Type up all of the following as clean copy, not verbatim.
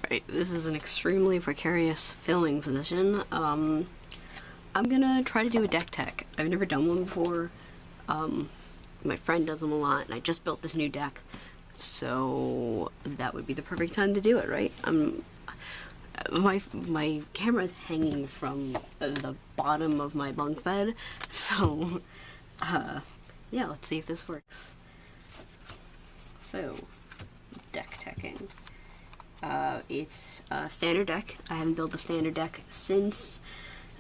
Alright, this is an extremely precarious filming position. I'm gonna try to do a DeckTech. I've never done one before. My friend does them a lot, and I just built this new deck, so that would be the perfect time to do it, right? My camera is hanging from the bottom of my bunk bed, so yeah, let's see if this works. So, DeckTeching. It's a standard deck. I haven't built a standard deck since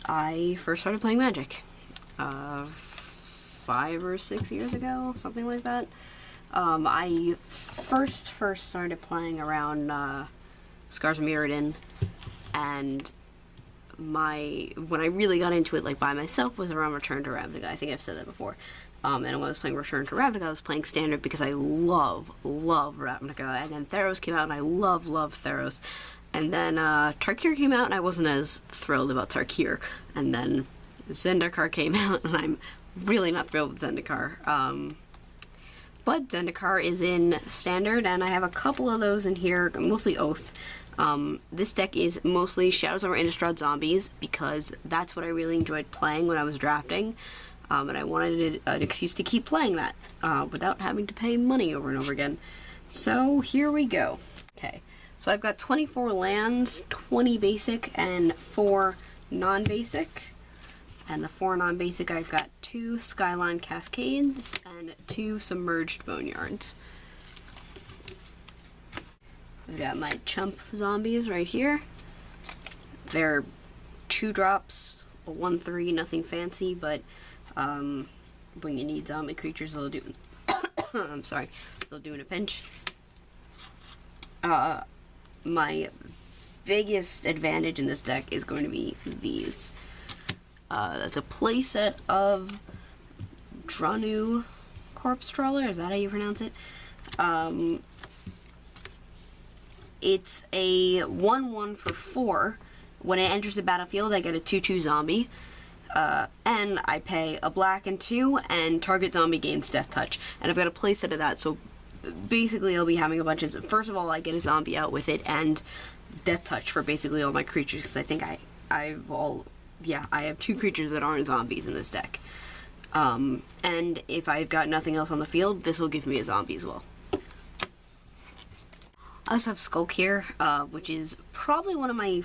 I first started playing Magic. 5 or 6 years ago, something like that. I first started playing around Scars of Mirrodin, and when I really got into it like by myself was around Return to Ravnica. I think I've said that before. And when I was playing Return to Ravnica, I was playing Standard because I love Ravnica. And then Theros came out, and I love Theros. And then Tarkir came out, and I wasn't as thrilled about Tarkir. And then Zendikar came out, and I'm really not thrilled with Zendikar. But Zendikar is in Standard, and I have a couple of those in here, mostly Oath. This deck is mostly Shadows over Innistrad Zombies, because that's what I really enjoyed playing when I was drafting. And I wanted an excuse to keep playing that without having to pay money over and over again. So here we go. Okay, so I've got 24 lands, 20 basic and 4 non-basic. And the 4 non-basic, I've got 2 Skyline Cascades and 2 Submerged Boneyards. I've got my Chump Zombies right here. They're 2 drops, a 1/3, nothing fancy, but when you need zombie creatures, they'll do. I'm sorry, they'll do in a pinch. My biggest advantage in this deck is going to be these. That's a playset of Dranu Corpse Trawler. Is that how you pronounce it? It's a 1/1 for 4. When it enters the battlefield, I get a 2/2 zombie. And I pay a black and 2, and target zombie gains Death Touch. And I've got a playset of that, so basically I'll be having a bunch of... First of all, I get a zombie out with it, and Death Touch for basically all my creatures, because I think I have 2 creatures that aren't zombies in this deck. And if I've got nothing else on the field, this will give me a zombie as well. I also have Skulk here, which is probably one of my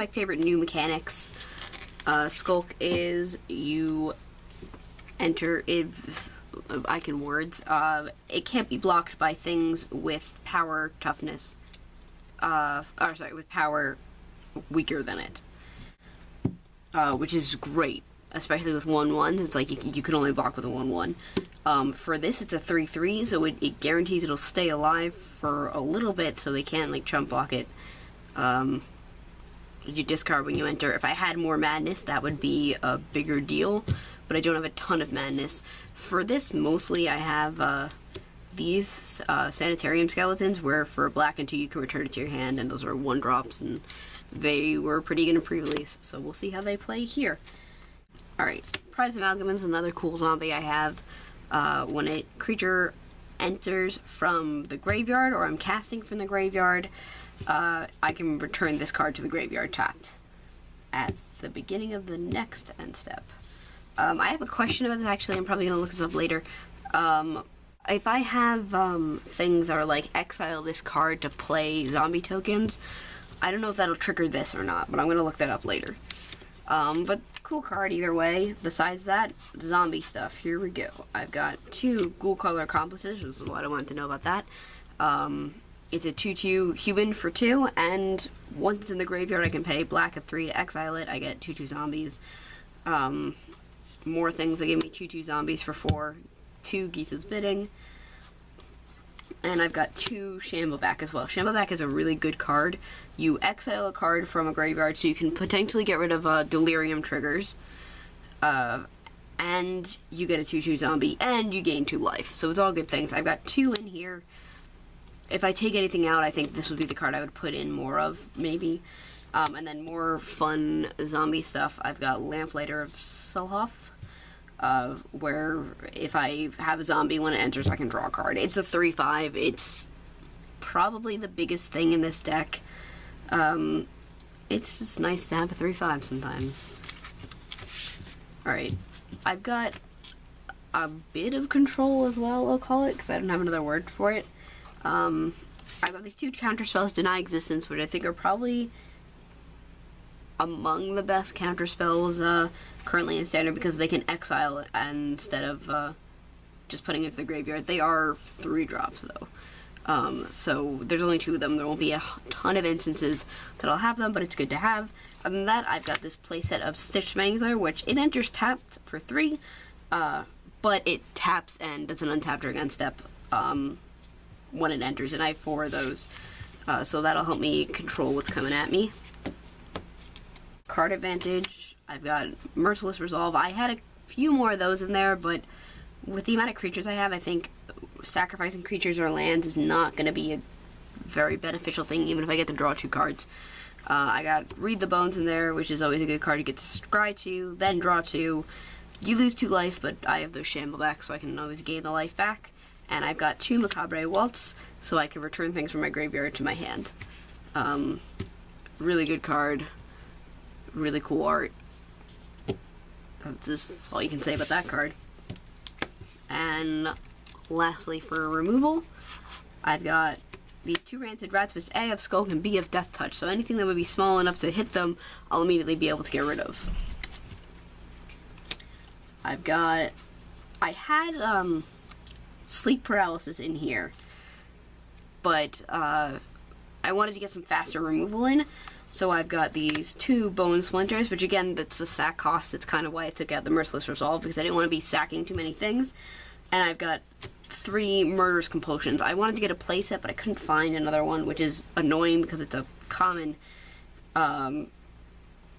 favorite new mechanics. Skulk is you enter it. I can words. It can't be blocked by things with power toughness. With power weaker than it, which is great, especially with 1/1s. It's like you can only block with a 1/1. For this, it's a 3/3, so it guarantees it'll stay alive for a little bit, so they can't like chump block it. You discard when you enter. If I had more madness, that would be a bigger deal, but I don't have a ton of madness. For this, mostly I have these Sanitarium Skeletons, where for a black and 2 you can return it to your hand, and those are 1-drops, and they were pretty good in pre-release, so we'll see how they play here. Alright, Prize Amalgam is another cool zombie I have. When a creature enters from the graveyard, or I'm casting from the graveyard, I can return this card to the graveyard tapped at the beginning of the next end step. I have a question about this, actually. I'm probably going to look this up later. If I have things that are like exile this card to play zombie tokens, I don't know if that'll trigger this or not, but I'm going to look that up later. But cool card either way. Besides that, zombie stuff. Here we go. I've got 2 Ghoul Color Accomplices, which is what I wanted to know about that. It's a 2/2 human for 2, and once in the graveyard I can pay black at 3 to exile it. I get 2/2 zombies. More things that give me 2/2 zombies for 4. 2 Gisa's Bidding. And I've got 2 Shambleback as well. Shambleback is a really good card. You exile a card from a graveyard, so you can potentially get rid of Delirium triggers. And you get a 2/2 zombie, and you gain 2 life. So it's all good things. I've got 2 in here. If I take anything out, I think this would be the card I would put in more of, maybe. And then more fun zombie stuff. I've got Lamplighter of Selhoff, where if I have a zombie when it enters, I can draw a card. It's a 3/5. It's probably the biggest thing in this deck. It's just nice to have a 3/5 sometimes. Alright, I've got a bit of control as well, I'll call it, because I don't have another word for it. I've got these 2 counter spells, Deny Existence, which I think are probably among the best counter spells currently in Standard, because they can exile it instead of just putting it into the graveyard. They are 3-drops though. So there's only 2 of them. There won't be a ton of instances that I'll have them, but it's good to have. Other than that, I've got this playset of Stitch Mangler, which it enters tapped for 3, but it taps and does an untap during end step when it enters, and I have 4 of those. So that'll help me control what's coming at me. Card advantage, I've got Merciless Resolve. I had a few more of those in there, but with the amount of creatures I have, I think sacrificing creatures or lands is not going to be a very beneficial thing, even if I get to draw 2 cards. I got Read the Bones in there, which is always a good card to get to scry to, then draw 2. You lose 2 life, but I have those Shamble back, so I can always gain the life back. And I've got 2 Macabre Waltz, so I can return things from my graveyard to my hand. Really good card. Really cool art. That's all you can say about that card. And lastly, for removal, I've got these 2 Rancid Rats, which A, of Skulk, and B, of Death Touch. So anything that would be small enough to hit them, I'll immediately be able to get rid of. I had Sleep Paralysis in here, but I wanted to get some faster removal in, so I've got these 2 Bone Splinters, which again, that's the sack cost. It's kind of why I took out the Merciless Resolve, because I didn't want to be sacking too many things. And I've got 3 Murderous Compulsions. I wanted to get a playset, but I couldn't find another one, which is annoying because it's a common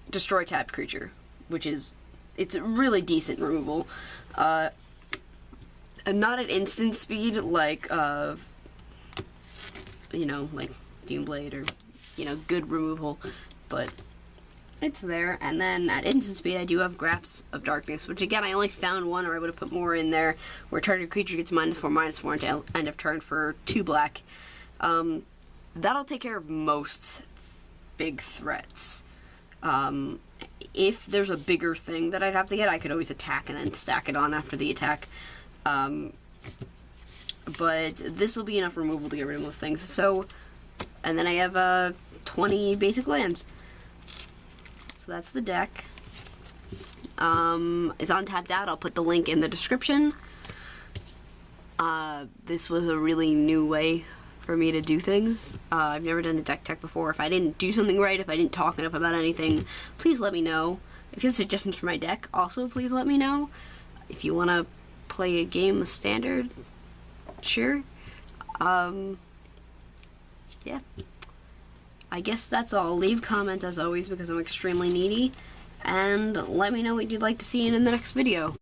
destroy tapped creature, which is, it's a really decent removal. And not at instant speed like, you know, like Doomblade or, you know, good removal, but it's there. And then at instant speed, I do have Grasp of Darkness, which again, I only found 1, or I would have put more in there, where target creature gets -4/-4 until end of turn for 2 black. That'll take care of most big threats. If there's a bigger thing that I'd have to get, I could always attack and then stack it on after the attack. But this will be enough removal to get rid of most things. So, and then I have 20 basic lands. So that's the deck. It's on Tapped Out. I'll put the link in the description. This was a really new way for me to do things. I've never done a DeckTech before. If I didn't do something right, if I didn't talk enough about anything, please let me know. If you have suggestions for my deck, also please let me know. If you want to play a game of Standard, sure. Yeah. I guess that's all. Leave comments as always, because I'm extremely needy, and let me know what you'd like to see in the next video.